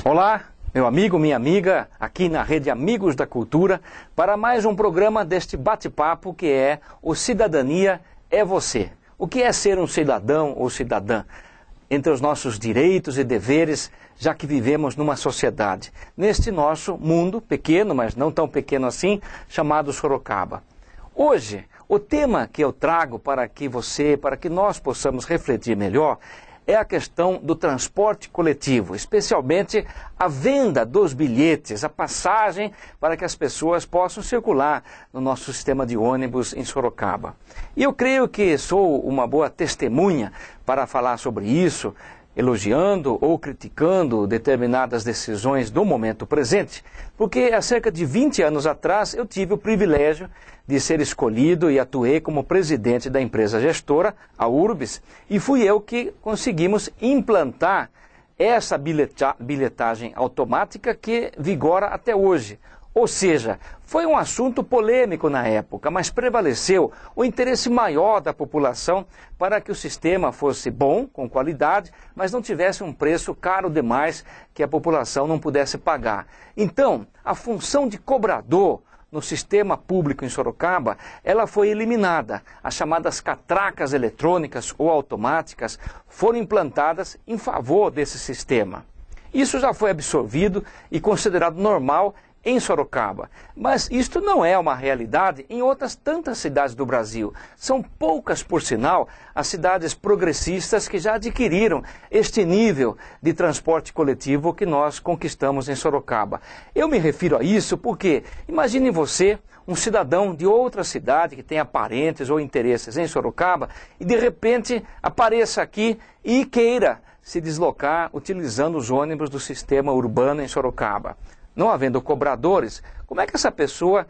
Olá, meu amigo, minha amiga, aqui na Rede Amigos da Cultura, para mais um programa deste bate-papo que é o Cidadania é Você. O que é ser um cidadão ou cidadã? Entre os nossos direitos e deveres, já que vivemos numa sociedade, neste nosso mundo pequeno, mas não tão pequeno assim, chamado Sorocaba. Hoje, o tema que eu trago para que nós possamos refletir melhor, é a questão do transporte coletivo, especialmente a venda dos bilhetes, a passagem para que as pessoas possam circular no nosso sistema de ônibus em Sorocaba. E eu creio que sou uma boa testemunha para falar sobre isso, elogiando ou criticando determinadas decisões do momento presente, porque há cerca de 20 anos atrás eu tive o privilégio de ser escolhido e atuei como presidente da empresa gestora, a Urbis, e fui eu que conseguimos implantar essa bilhetagem automática que vigora até hoje. Ou seja, foi um assunto polêmico na época, mas prevaleceu o interesse maior da população para que o sistema fosse bom, com qualidade, mas não tivesse um preço caro demais que a população não pudesse pagar. Então, a função de cobrador no sistema público em Sorocaba, ela foi eliminada. As chamadas catracas eletrônicas ou automáticas foram implantadas em favor desse sistema. Isso já foi absorvido e considerado normal em Sorocaba. Mas isto não é uma realidade em outras tantas cidades do Brasil. São poucas, por sinal, as cidades progressistas que já adquiriram este nível de transporte coletivo que nós conquistamos em Sorocaba. Eu me refiro a isso porque, imagine você, um cidadão de outra cidade que tenha parentes ou interesses em Sorocaba e de repente apareça aqui e queira se deslocar utilizando os ônibus do sistema urbano em Sorocaba. Não havendo cobradores, como é que essa pessoa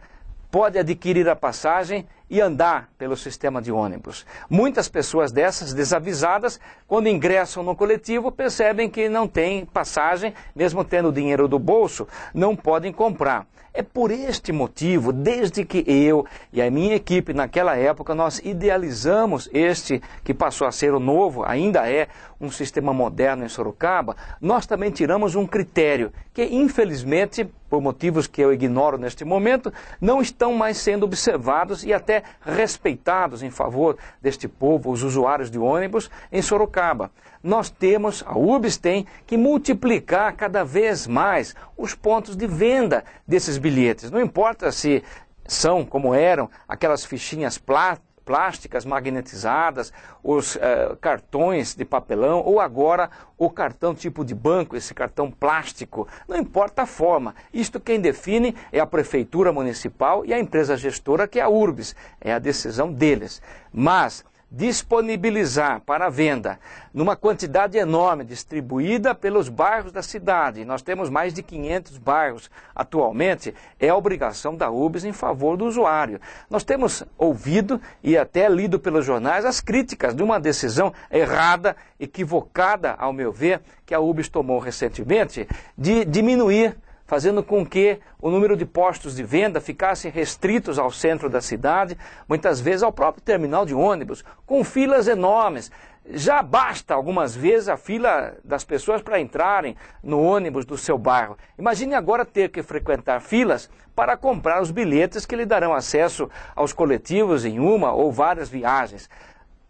pode adquirir a passagem e andar pelo sistema de ônibus? Muitas pessoas dessas, desavisadas, quando ingressam no coletivo, percebem que não tem passagem, mesmo tendo dinheiro do bolso, não podem comprar. É por este motivo, desde que eu e a minha equipe naquela época, nós idealizamos este que passou a ser o novo, ainda é um sistema moderno em Sorocaba, nós também tiramos um critério que infelizmente, por motivos que eu ignoro neste momento, não estão mais sendo observados e até respeitados em favor deste povo, os usuários de ônibus em Sorocaba. Nós temos, a Urbis tem, que multiplicar cada vez mais os pontos de venda desses bilhetes. Não importa se são, como eram, aquelas fichinhas plásticas magnetizadas, os cartões de papelão, ou agora o cartão tipo de banco, esse cartão plástico. Não importa a forma. Isto quem define é a Prefeitura Municipal e a empresa gestora, que é a Urbis. É a decisão deles. Mas disponibilizar para venda numa quantidade enorme, distribuída pelos bairros da cidade, nós temos mais de 500 bairros atualmente, é a obrigação da Urbis em favor do usuário. Nós temos ouvido e até lido pelos jornais as críticas de uma decisão errada, equivocada, ao meu ver, que a Urbis tomou recentemente, de diminuir, fazendo com que o número de postos de venda ficassem restritos ao centro da cidade, muitas vezes ao próprio terminal de ônibus, com filas enormes. Já basta, algumas vezes, a fila das pessoas para entrarem no ônibus do seu bairro. Imagine agora ter que frequentar filas para comprar os bilhetes que lhe darão acesso aos coletivos em uma ou várias viagens.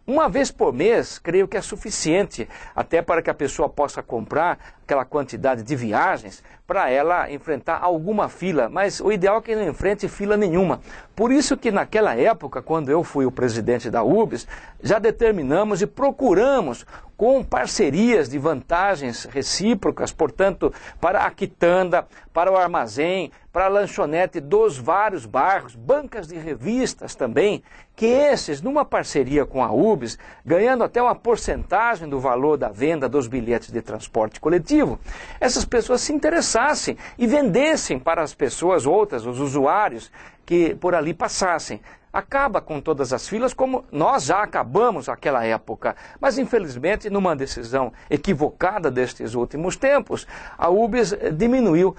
Uma vez por mês, creio que é suficiente, até para que a pessoa possa comprar aquela quantidade de viagens, para ela enfrentar alguma fila, mas o ideal é que não enfrente fila nenhuma. Por isso que naquela época, quando eu fui o presidente da Urbis, já determinamos e procuramos com parcerias de vantagens recíprocas, portanto, para a quitanda, para o armazém, para a lanchonete dos vários bairros, bancas de revistas também, que esses, numa parceria com a Urbis, ganhando até uma porcentagem do valor da venda dos bilhetes de transporte coletivo, essas pessoas se interessassem e vendessem para as pessoas outras, os usuários, que por ali passassem. Acaba com todas as filas, como nós já acabamos naquela época. Mas, infelizmente, numa decisão equivocada destes últimos tempos, a Urbis diminuiu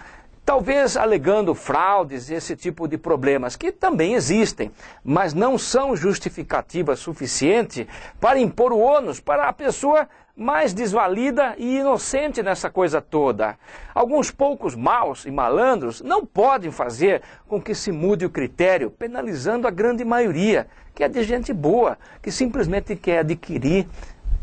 talvez alegando fraudes e esse tipo de problemas, que também existem, mas não são justificativa suficiente para impor o ônus para a pessoa mais desvalida e inocente nessa coisa toda. Alguns poucos maus e malandros não podem fazer com que se mude o critério, penalizando a grande maioria, que é de gente boa, que simplesmente quer adquirir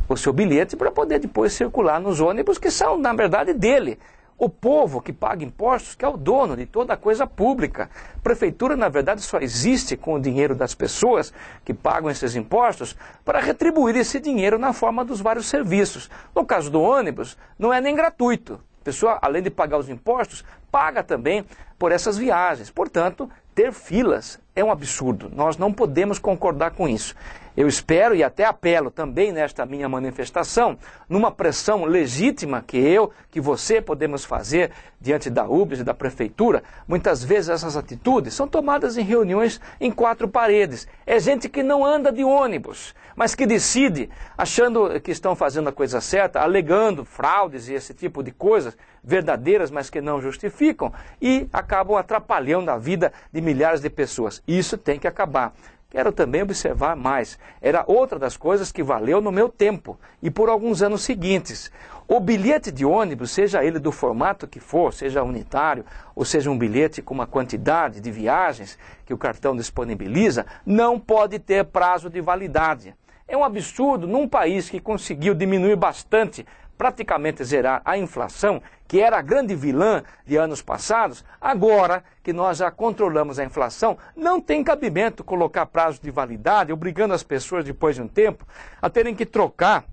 o seu bilhete para poder depois circular nos ônibus que são, na verdade, dele. O povo que paga impostos, que é o dono de toda a coisa pública. A prefeitura, na verdade, só existe com o dinheiro das pessoas que pagam esses impostos para retribuir esse dinheiro na forma dos vários serviços. No caso do ônibus, não é nem gratuito. A pessoa, além de pagar os impostos, paga também por essas viagens. Portanto, ter filas é um absurdo. Nós não podemos concordar com isso. Eu espero e até apelo também nesta minha manifestação, numa pressão legítima que você podemos fazer diante da UBS e da Prefeitura. Muitas vezes essas atitudes são tomadas em reuniões em quatro paredes. É gente que não anda de ônibus, mas que decide, achando que estão fazendo a coisa certa, alegando fraudes e esse tipo de coisas verdadeiras, mas que não justificam, e acabam atrapalhando a vida de milhares de pessoas. Isso tem que acabar. Quero também observar mais. Era outra das coisas que valeu no meu tempo e por alguns anos seguintes. O bilhete de ônibus, seja ele do formato que for, seja unitário, ou seja um bilhete com uma quantidade de viagens que o cartão disponibiliza, não pode ter prazo de validade. É um absurdo num país que conseguiu diminuir bastante, praticamente zerar a inflação, que era a grande vilã de anos passados. Agora que nós já controlamos a inflação, não tem cabimento colocar prazo de validade, obrigando as pessoas, depois de um tempo, a terem que trocar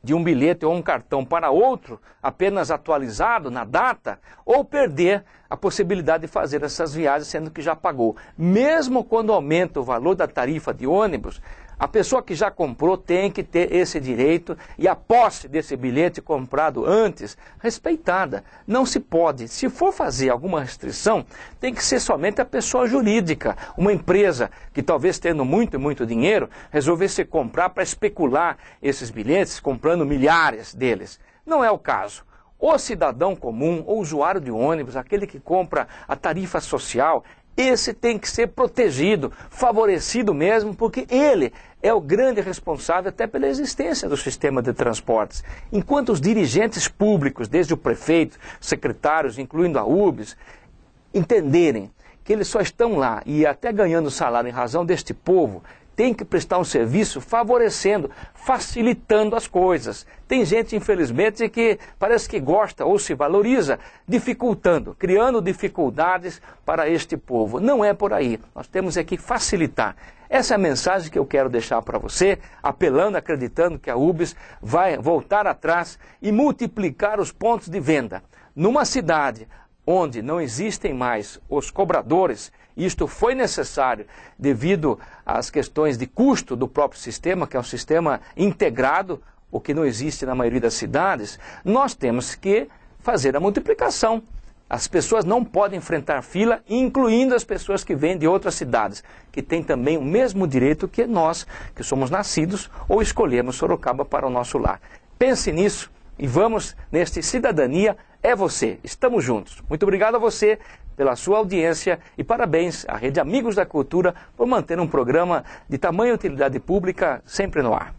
de um bilhete ou um cartão para outro, apenas atualizado na data, ou perder a possibilidade de fazer essas viagens, sendo que já pagou. Mesmo quando aumenta o valor da tarifa de ônibus, a pessoa que já comprou tem que ter esse direito e a posse desse bilhete comprado antes respeitada. Não se pode. Se for fazer alguma restrição, tem que ser somente a pessoa jurídica. Uma empresa que talvez tendo muito dinheiro, resolvesse comprar para especular esses bilhetes, comprando milhares deles. Não é o caso. O cidadão comum, o usuário de ônibus, aquele que compra a tarifa social, esse tem que ser protegido, favorecido mesmo, porque ele é o grande responsável até pela existência do sistema de transportes. Enquanto os dirigentes públicos, desde o prefeito, secretários, incluindo a UBS, entenderem que eles só estão lá e até ganhando salário em razão deste povo, tem que prestar um serviço favorecendo, facilitando as coisas. Tem gente, infelizmente, que parece que gosta ou se valoriza, dificultando, criando dificuldades para este povo. Não é por aí. Nós temos é que facilitar. Essa é a mensagem que eu quero deixar para você, apelando, acreditando que a UBS vai voltar atrás e multiplicar os pontos de venda. Numa cidade onde não existem mais os cobradores, isto foi necessário devido às questões de custo do próprio sistema, que é um sistema integrado, o que não existe na maioria das cidades, nós temos que fazer a multiplicação. As pessoas não podem enfrentar fila, incluindo as pessoas que vêm de outras cidades, que têm também o mesmo direito que nós, que somos nascidos ou escolhemos Sorocaba para o nosso lar. Pense nisso e vamos neste Cidadania é Você. Estamos juntos. Muito obrigado a você pela sua audiência e parabéns à Rede Amigos da Cultura por manter um programa de tamanha utilidade pública sempre no ar.